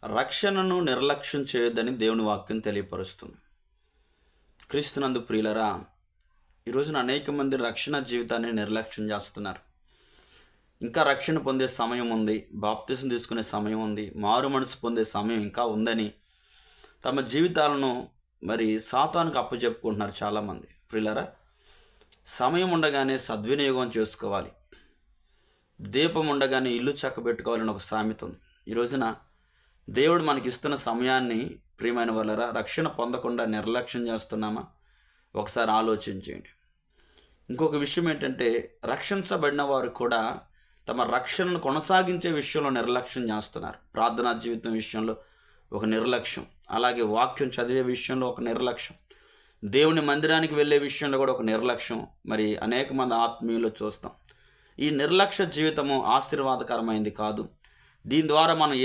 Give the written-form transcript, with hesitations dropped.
రక్షణను నిర్లక్ష్యం చేయొద్దని దేవుని వాక్యం తెలియపరుస్తుంది. క్రీస్తునందు ప్రియులరా, ఈరోజున అనేక మంది రక్షణ జీవితాన్ని నిర్లక్ష్యం చేస్తున్నారు. ఇంకా రక్షణ పొందే సమయం ఉంది, బాప్తిసం తీసుకునే సమయం ఉంది, మారు మనసు పొందే సమయం ఇంకా ఉందని తమ జీవితాలను సాతానుకు అప్పచెప్పుకుంటున్నారు చాలామంది. ప్రియులరా, సమయం ఉండగానే సద్వినియోగం చేసుకోవాలి. దీపం ఉండగానే ఇల్లు చక్కబెట్టుకోవాలని ఒక సామెత ఉంది. ఈ రోజున దేవుడు మనకిస్తున్న సమయాన్ని ప్రియమైన వాళ్ళరా రక్షణ పొందకుండా నిర్లక్ష్యం చేస్తున్నామా? ఒకసారి ఆలోచించేయండి. ఇంకొక విషయం ఏంటంటే, రక్షించబడిన వారు కూడా తమ రక్షణను కొనసాగించే విషయంలో నిర్లక్ష్యం చేస్తున్నారు. ప్రార్థనా జీవితం విషయంలో ఒక నిర్లక్ష్యం, అలాగే వాక్యం చదివే విషయంలో ఒక నిర్లక్ష్యం, దేవుని మందిరానికి వెళ్ళే విషయంలో కూడా ఒక నిర్లక్ష్యం అనేక మంది ఆత్మీయులు చూస్తాం. ఈ నిర్లక్ష్య జీవితము ఆశీర్వాదకరమైంది కాదు. దీని ద్వారా మనం